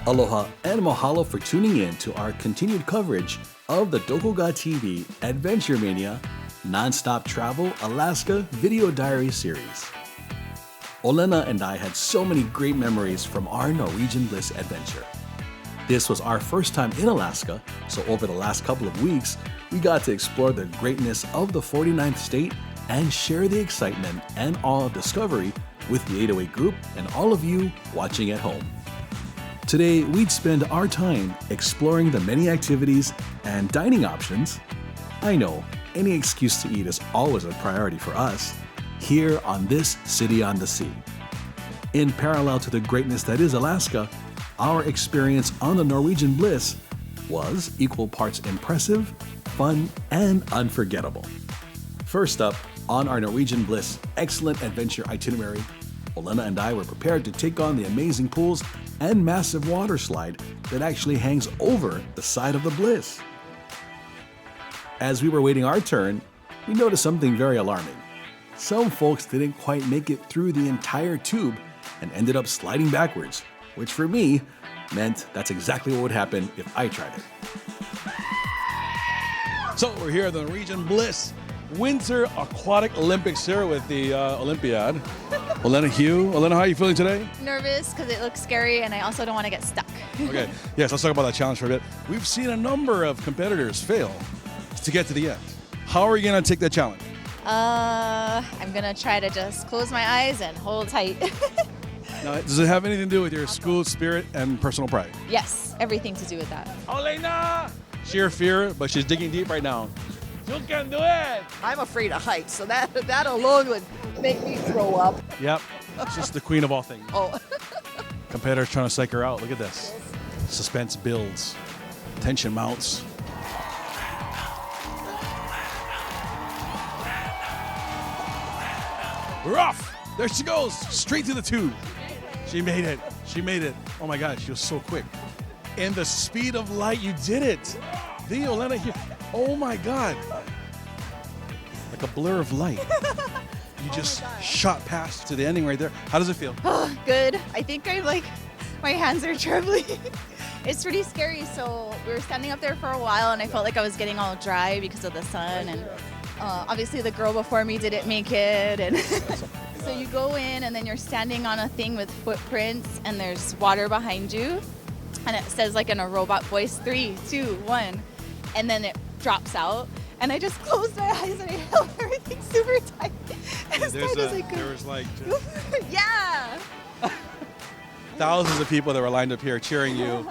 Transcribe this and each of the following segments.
Aloha and mahalo for tuning in to our continued coverage of the Doko Ga TV Adventure Mania Non-Stop Travel Alaska Video Diary Series. Olena and I had so many great memories from our Norwegian Bliss adventure. This was our first time in Alaska, so over the last couple of weeks, we got to explore the greatness of the 49th state and share the excitement and awe of discovery with the 808 group and all of you watching at home. Today, we'd spend our time exploring the many activities and dining options. I know, any excuse to eat is always a priority for us, here on this city on the sea. In parallel to the greatness that is Alaska, our experience on the Norwegian Bliss was equal parts impressive, fun, and unforgettable. First up, on our Norwegian Bliss excellent adventure itinerary, Olena and I were prepared to take on the amazing pools and massive water slide that actually hangs over the side of the Bliss. As we were waiting our turn, we noticed something very alarming. Some folks didn't quite make it through the entire tube and ended up sliding backwards, which for me meant that's exactly what would happen if I tried it. So we're here at the Norwegian Bliss Winter Aquatic Olympics here with the Olympiad. Olena Hugh. Olena, how are you feeling today? Nervous because it looks scary and I also don't want to get stuck. Okay, yes, let's talk about that challenge for a bit. We've seen a number of competitors fail to get to the end. How are you going to take that challenge? I'm going to try to just close my eyes and hold tight. Now, does it have anything to do with your school spirit and personal pride? Yes, everything to do with that. Olena! Sheer fear, but she's digging deep right now. You can do it! I'm afraid of heights, so that alone would make me throw up. Yep, it's just the queen of all things. Oh. Competitors trying to psych her out. Look at this. Suspense builds. Tension mounts. We're off! There she goes! Straight to the tube. She made it. She made it. Oh my God, she was so quick. In the speed of light, you did it. The Olena here. Oh my God. Like a blur of light. You just shot past to the ending right there. How does it feel? Oh, good. I think my hands are trembling. It's pretty scary. So we were standing up there for a while and I felt like I was getting all dry because of the sun. And obviously the girl before me didn't make it. And so you go in and then you're standing on a thing with footprints and there's water behind you. And it says like in a robot voice, 3, 2, 1. And then it drops out. And I just closed my eyes and I held everything super tight. There was like yeah. thousands of people that were lined up here cheering you.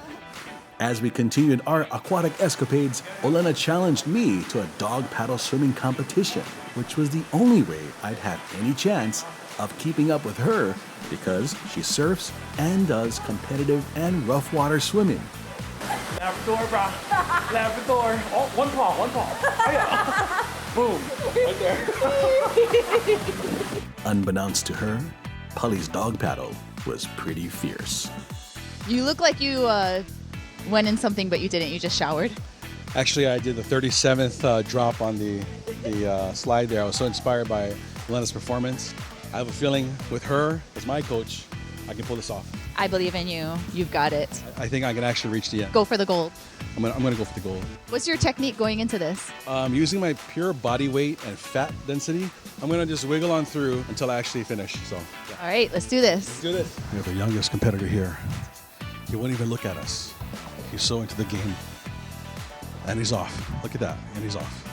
As we continued our aquatic escapades, Olena challenged me to a dog paddle swimming competition, which was the only way I'd have any chance of keeping up with her because she surfs and does competitive and rough water swimming. Labrador, brah. Labrador. Oh, one paw. Boom. Right there. Unbeknownst to her, Polly's dog paddle was pretty fierce. You look like you went in something, but you didn't. You just showered. Actually, I did the 37th drop on the slide there. I was so inspired by Olena's performance. I have a feeling with her as my coach, I can pull this off. I believe in you. You've got it. I think I can actually reach the end. Go for the gold. I'm gonna go for the gold. What's your technique going into this? Using my pure body weight and fat density, I'm gonna just wiggle on through until I actually finish. So, yeah. All right, let's do this. Let's do this. We have the youngest competitor here. He won't even look at us. He's so into the game. And he's off. Look at that. And he's off.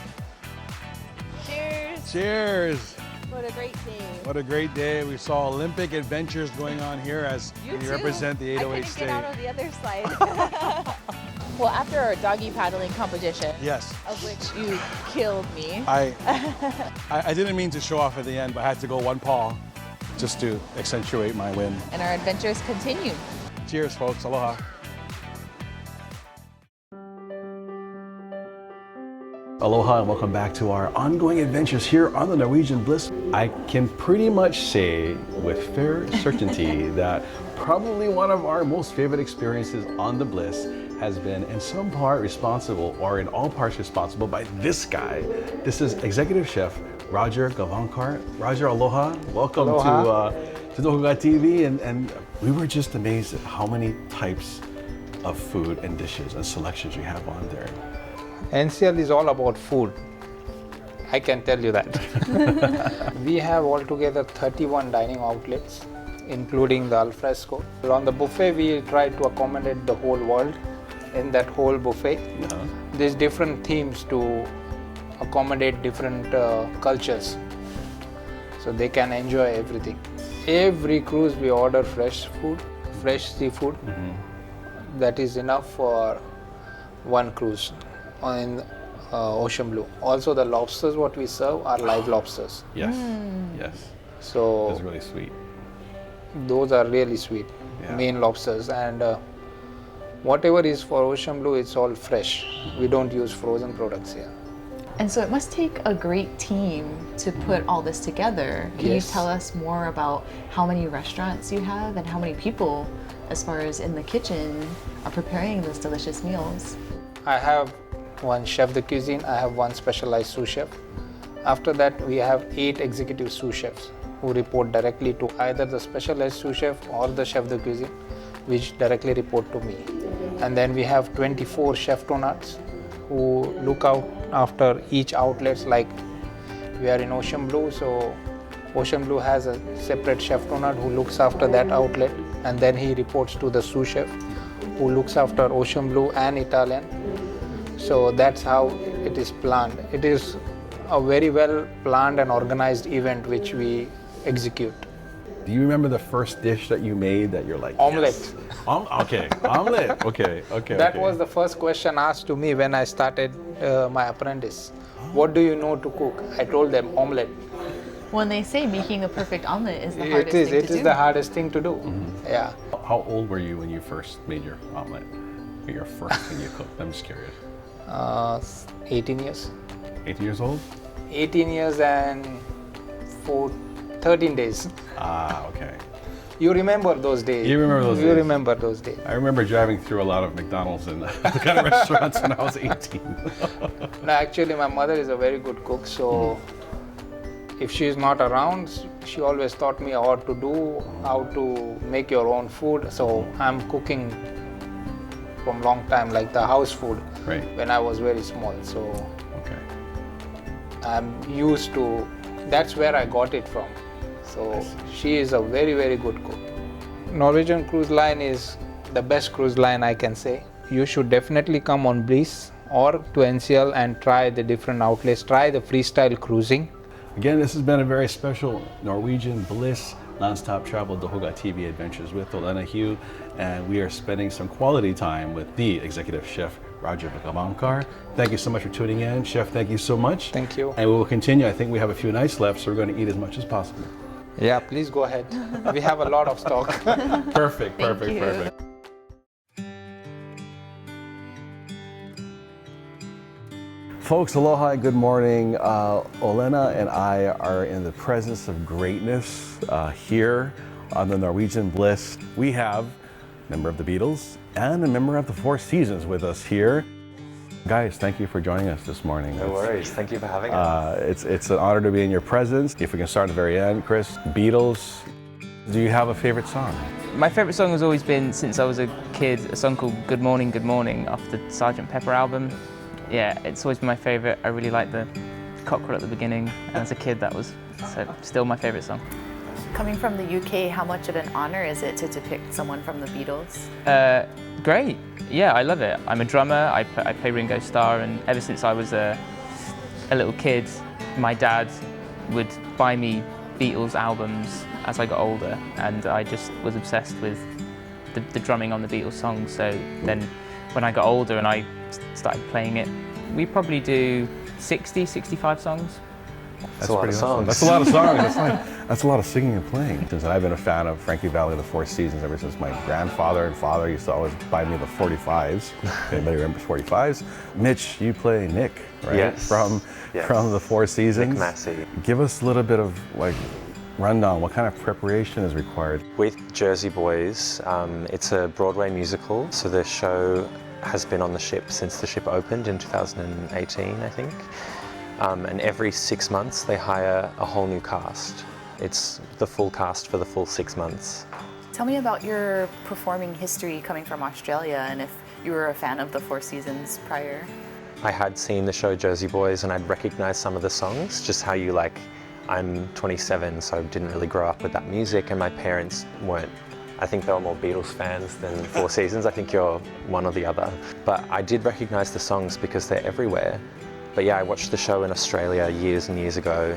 Cheers. Cheers. What a great day. What a great day. We saw Olympic adventures going on here as You we too. represent the 808 I state. couldn't get out on the other side. Well, after our doggy paddling competition, Yes. of which you killed me. I didn't mean to show off at the end, but I had to go one paw just to accentuate my win. And our adventures continue. Cheers, folks. Aloha. Aloha and welcome back to our ongoing adventures here on the Norwegian Bliss. I can pretty much say with fair certainty that probably one of our most favorite experiences on the Bliss has been in some part responsible, or in all parts responsible, by this guy. This is Executive Chef Roger Gavankar. Roger, aloha. Welcome to Doko Ga TV. And we were just amazed at how many types of food and dishes and selections you have on there? NCL is all about food. I can tell you that. We have altogether 31 dining outlets, including the alfresco. On the buffet, we try to accommodate the whole world in that whole buffet. There's different themes to accommodate different cultures, so they can enjoy everything. Every cruise we order fresh food, fresh seafood. That is enough for one cruise in Ocean Blue. Also the lobsters what we serve are live lobsters. Yes, yes. So That's really sweet. those are really sweet, Maine lobsters. And whatever is for Ocean Blue, it's all fresh. We don't use frozen products here. And so it must take a great team to put all this together. Can you tell us more about how many restaurants you have and how many people, as far as in the kitchen, are preparing those delicious meals? I have one chef de cuisine, I have one specialized sous chef. After that, we have 8 executive sous chefs who report directly to either the specialized sous chef or the chef de cuisine, which directly report to me. And then we have 24 chef tonards who look out after each outlet. Like we are in Ocean Blue, so Ocean Blue has a separate chef tonard who looks after that outlet, and then he reports to the sous chef who looks after Ocean Blue and Italian. So that's how it is planned. It is a very well planned and organized event which we execute. Do you remember the first dish that you made that you're like, Omelette. yes? Okay, omelette. Okay. That was the first question asked to me when I started my apprentice. What do you know to cook? I told them omelette. When they say making the perfect omelet is the hardest thing to do. It is the hardest thing to do. Yeah. How old were you when you first made your omelet? Or your first thing you cooked? I'm just curious. 18 years. 18 years old? 18 years and 13 days. Okay. You remember those days. You remember those days. You remember those days. I remember driving through a lot of McDonald's and kind of restaurants when I was 18. No, actually, my mother is a very good cook, so if she is not around, she always taught me what to do, how to make your own food. So I'm cooking from long time, like the house food, when I was very small. So I'm used to, that's where I got it from. So she is a very, very good cook. Norwegian Cruise Line is the best cruise line, I can say. You should definitely come on Bliss or to NCL and try the different outlets, try the freestyle cruising. Again, this has been a very special Norwegian Bliss non-stop travel Doko Ga TV adventures with Olena Hugh, and we are spending some quality time with the executive chef, Roger Vikamankar. Thank you so much for tuning in. Chef, thank you so much. Thank you. And we will continue. I think we have a few nights left, so we're going to eat as much as possible. Yeah, please go ahead. We have a lot of stock. Perfect. Folks, aloha and good morning. Olena and I are in the presence of greatness here on the Norwegian Bliss. We have a member of the Beatles and a member of the Four Seasons with us here. Guys, thank you for joining us this morning. No worries, thank you for having us. It's an honor to be in your presence. If we can start at the very end, Chris, Beatles, do you have a favorite song? My favorite song has always been, since I was a kid, a song called Good Morning off the Sgt. Pepper album. Yeah, it's always been my favorite. I really like the cockerel at the beginning, and as a kid that was still my favorite song. Coming from the UK, how much of an honor is it to depict someone from the Beatles? Great. Yeah, I love it. I'm a drummer, I play Ringo Starr, and ever since I was a little kid, my dad would buy me Beatles albums as I got older, and I just was obsessed with the drumming on the Beatles songs. So then when I got older and I started playing it, we probably do 60, 65 songs. That's a lot of songs. That's a lot of songs. That's a lot of singing and playing. Since I've been a fan of Frankie Valli of the Four Seasons ever since my grandfather and father used to always buy me the 45s. If anybody remembers 45s? Mitch, you play Nick, right? Yes. From the Four Seasons. Nick Massey. Give us a little bit of rundown. What kind of preparation is required? With Jersey Boys, it's a Broadway musical, so the show has been on the ship since the ship opened in 2018, I think. And every 6 months they hire a whole new cast. It's the full cast for the full 6 months. Tell me about your performing history coming from Australia and if you were a fan of the Four Seasons prior. I had seen the show Jersey Boys and I'd recognized some of the songs, just how you like, I'm 27, so I didn't really grow up with that music, and my parents weren't. I think they were more Beatles fans than Four Seasons. I think you're one or the other. But I did recognize the songs because they're everywhere. But yeah, I watched the show in Australia years and years ago,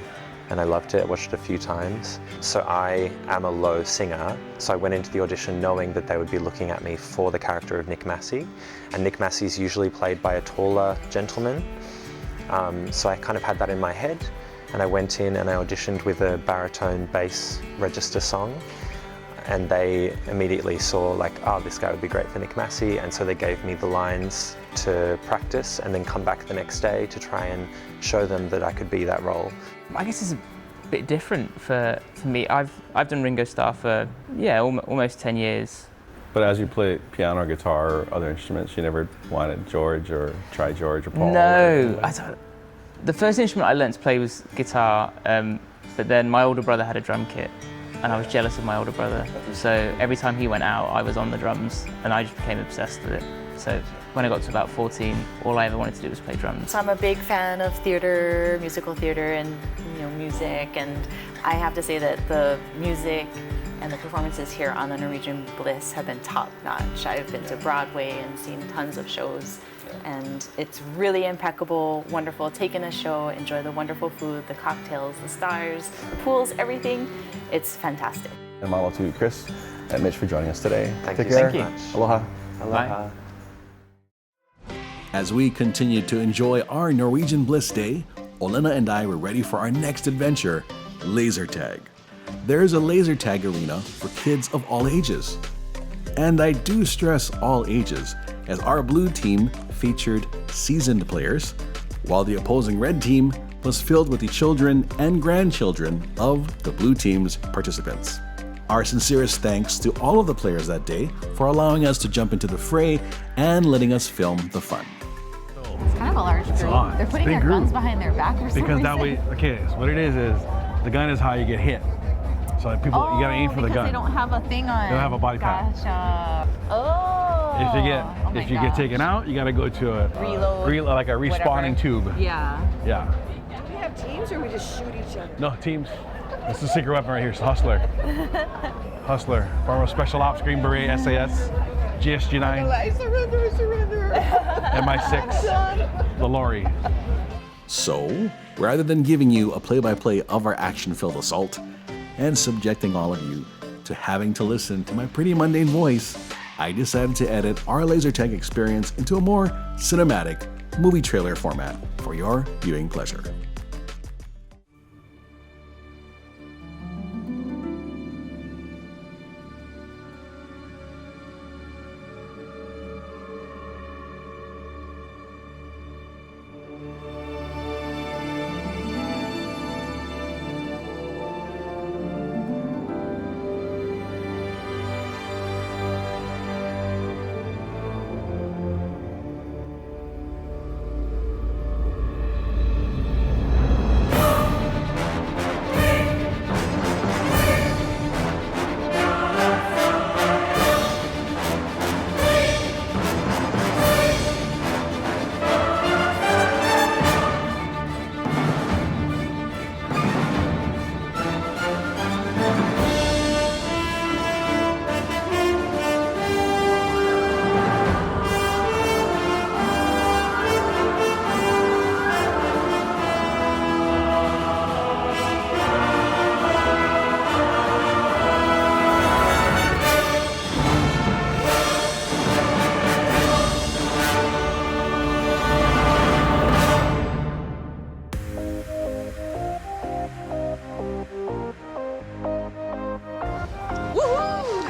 and I loved it. I watched it a few times. So I am a low singer, so I went into the audition knowing that they would be looking at me for the character of Nick Massey. And Nick Massey is usually played by a taller gentleman. So I kind of had that in my head. And I went in and I auditioned with a baritone bass register song. And they immediately saw like, oh, this guy would be great for Nick Massey. And so they gave me the lines to practice and then come back the next day to try and show them that I could be that role. I guess it's a bit different for me. I've done Ringo Starr for, yeah, almost 10 years. But as you play piano or guitar or other instruments, you never wanted George or try George or Paul? No, the first instrument I learned to play was guitar, but then my older brother had a drum kit and I was jealous of my older brother. So every time he went out, I was on the drums and I just became obsessed with it. So when I got to about 14, all I ever wanted to do was play drums. So I'm a big fan of theater, musical theater, and music, and I have to say that the music and the performances here on the Norwegian Bliss have been top-notch. I've been to Broadway and seen tons of shows, and it's really impeccable, wonderful. Take in a show, enjoy the wonderful food, the cocktails, the stars, the pools, everything. It's fantastic. And mahalo to Chris and Mitch for joining us today. Thank Take you care. so much. Aloha. Aloha. Bye. As we continued to enjoy our Norwegian Bliss Day, Olena and I were ready for our next adventure, laser tag. There's a laser tag arena for kids of all ages. And I do stress all ages, as our blue team featured seasoned players, while the opposing red team was filled with the children and grandchildren of the blue team's participants. Our sincerest thanks to all of the players that day for allowing us to jump into the fray and letting us film the fun. It's kind of a large group. On. They're putting Big their group. guns behind their back or something. Because that way, okay, so what it is the gun is how you get hit. So people, you gotta aim for the gun. They don't have a thing on. They don't have a body pad. Gotcha. Oh. If you get taken out, you gotta go to a Reload, like a respawning tube. Yeah. Yeah. Do we have teams or we just shoot each other? No, teams. This is a secret weapon right here. It's Hustler. Hustler. Former Special Ops, Green Beret, SAS, GSG-9. I surrender. MI6, the lorry. So, rather than giving you a play-by-play of our action-filled assault and subjecting all of you to having to listen to my pretty mundane voice, I decided to edit our laser tag experience into a more cinematic movie trailer format for your viewing pleasure.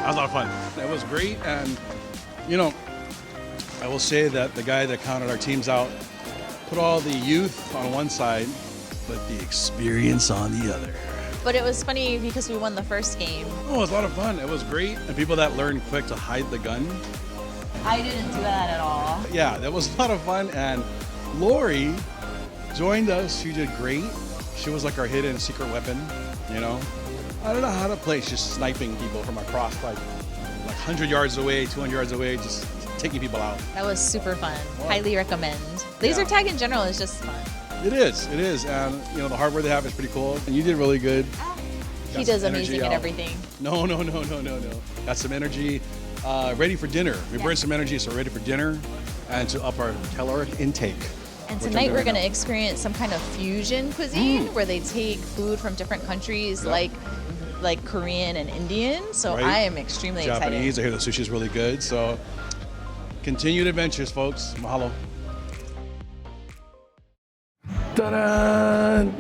That was a lot of fun. It was great, and I will say that the guy that counted our teams out put all the youth on one side, but the experience on the other. But it was funny because we won the first game. Oh, it was a lot of fun. It was great, and people that learned quick to hide the gun. I didn't do that at all. Yeah, that was a lot of fun, and Lori joined us. She did great. She was like our hidden secret weapon, I don't know how to play, just sniping people from across like 100 yards away, 200 yards away, just taking people out. That was super fun. Highly recommend. Laser tag in general is just fun. It is, and the hardware they have is pretty cool. And you did really good. He does amazing at everything. No. Got some energy, ready for dinner. We burned some energy, so we're ready for dinner and to up our caloric intake. And tonight we're going to experience some kind of fusion cuisine where they take food from different countries like Korean and Indian. So I am extremely Japanese. excited. I hear the sushi is really good. So continued adventures, folks. Mahalo. Ta-da!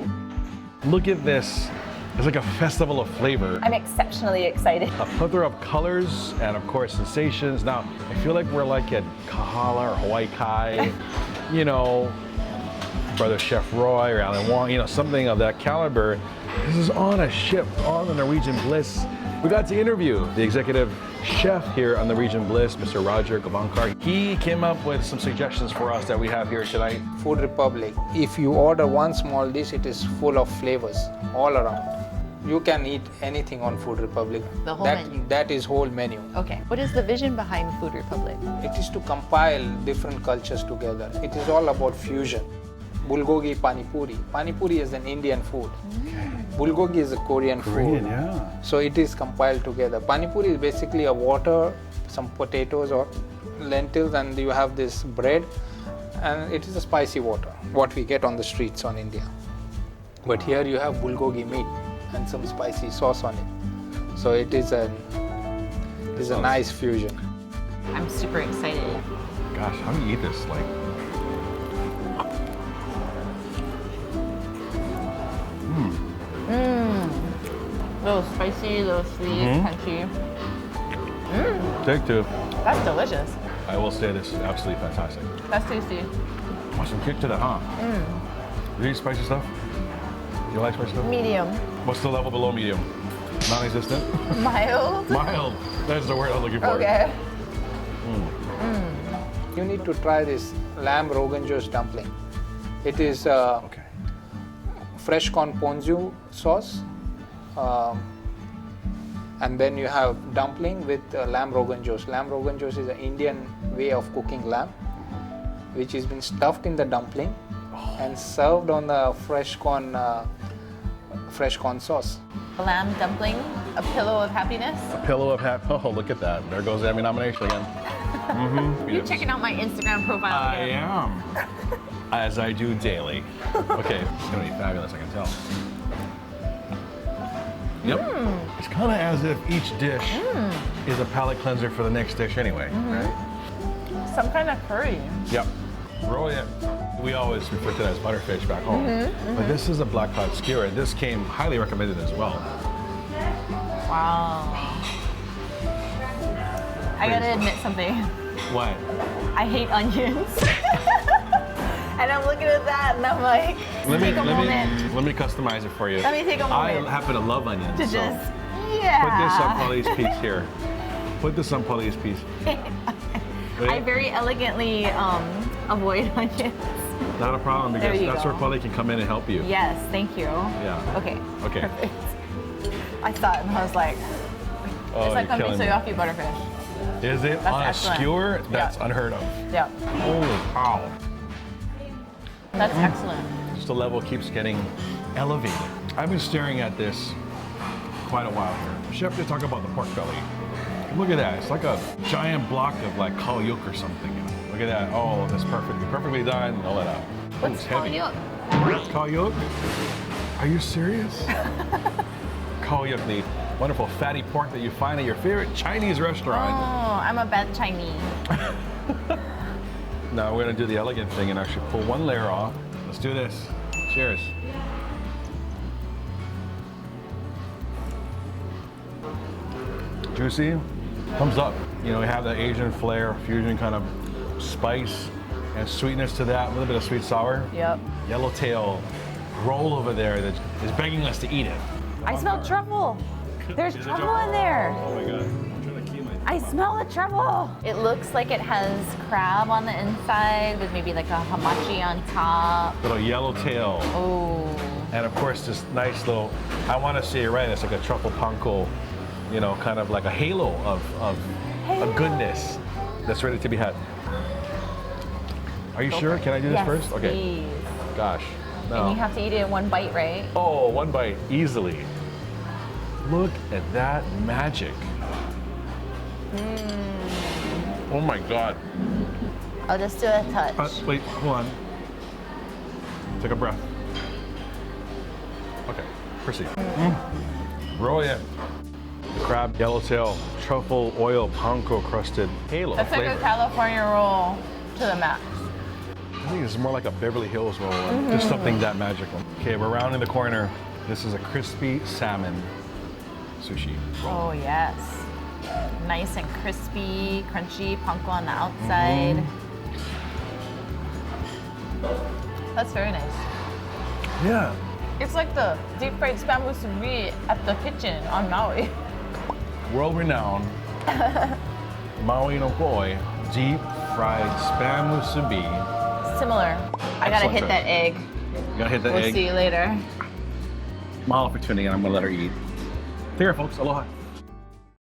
Look at this. It's like a festival of flavor. I'm exceptionally excited. A plethora of colors and, of course, sensations. Now, I feel like we're like at Kahala or Hawaii Kai, Brother Chef Roy or Alan Wong, something of that caliber. This is on a ship on the Norwegian Bliss. We got to interview the executive chef here on the Norwegian Bliss, Mr. Roger Gavankar. He came up with some suggestions for us that we have here tonight. Food Republic. If you order one small dish, it is full of flavors all around. You can eat anything on Food Republic. The whole menu? That is whole menu. Okay. What is the vision behind Food Republic? It is to compile different cultures together. It is all about fusion. Bulgogi Pani Puri. Pani Puri is an Indian food. Bulgogi is a Korean food. Yeah. So it is compiled together. Pani Puri is basically a water, some potatoes or lentils, and you have this bread, and it is a spicy water, what we get on the streets on India. But here you have bulgogi meat and some spicy sauce on it. So it is a nice fusion. I'm super excited. Gosh, how do you eat this? A little spicy, a little sweet, crunchy. Take two. That's delicious. I will say this is absolutely fantastic. That's tasty. Want some kick to that, huh? Do you eat spicy stuff? You like spicy stuff? Medium. What's the level below medium? Non-existent? Mild. Mild. That's the word I'm looking for. Okay. You need to try this lamb rogan josh dumpling. It is fresh corn ponzu sauce, and then you have dumpling with lamb rogan josh. Lamb rogan josh is an Indian way of cooking lamb, which has been stuffed in the dumpling and served on the fresh corn sauce. Lamb dumpling, a pillow of happiness. A pillow of happiness. Oh, look at that. There goes every nomination again. You're checking out my Instagram profile. I am. As I do daily. Okay, it's gonna be fabulous, I can tell. Yep. It's kind of as if each dish is a palate cleanser for the next dish anyway, right? Some kind of curry. Yep. We always refer to that as butterfish back home. But this is a black cod skewer. This came highly recommended as well. Wow. I gotta admit something. What? I hate onions. And I'm looking at that and I'm like, let me customize it for you. Let me take a moment. I happen to love onions. To so just, put this on Polly's piece here. Put this on Polly's piece. I very elegantly avoid onions. Not a problem, because that's where Polly can come in and help you. Yes, thank you. Yeah. Okay. Okay. Perfect. I saw it and I was like, it's like konnichiwa butterfish. Is it? That's on excellent. A skewer? That's unheard of. Yeah. Holy cow. That's excellent. Just the level keeps getting elevated. I've been staring at this quite a while here. Chef, they talk about the pork belly. Look at that. It's like a giant block of like kalyuk or something. Look at that. Oh, that's perfectly done. And all that out. What's kalyuk? That's kalyuk? Are you serious? Kalyuk meat. Wonderful fatty pork that you find at your favorite Chinese restaurant. Oh, I'm a bad Chinese. Now we're gonna do the elegant thing and actually pull one layer off. Let's do this. Cheers. Juicy, thumbs up. You know, we have the Asian flair, fusion kind of spice and sweetness to that, a little bit of sweet sour. Yep. Yellowtail roll over there that is begging us to eat it. I smell truffle. There's truffle in there. Oh my God. I'm trying to keep my... I smell the truffle. It looks like it has crab on the inside with maybe like a hamachi on top. Little yellowtail. Oh. And of course, this nice little, I want to say it right, it's like a truffle panko, you know, kind of like a halo of a goodness that's ready to be had. Are you sure? Can I do this first? Okay. Please. Gosh. No. And you have to eat it in one bite, right? Oh, one bite, easily. Look at that magic. Oh my God. I'll just do a touch. Wait, hold on. Take a breath. Okay, proceed. Roll in. The crab yellowtail truffle oil panko crusted halo That's like flavor. a California roll to the max. I think it's more like a Beverly Hills roll. Just something that magical. Okay, we're rounding the corner. This is a crispy salmon sushi roll. Oh yes. Nice and crispy, crunchy, panko on the outside. That's very nice. Yeah. It's like the deep fried spam musubi at the kitchen on Maui. World-renowned Maui no Koi deep fried spam musubi. Similar. I gotta Excellent hit choice. that egg. You gotta hit the We'll egg. see you later. Mahalo for tuning in. I'm gonna let her eat. Take care, folks. Aloha.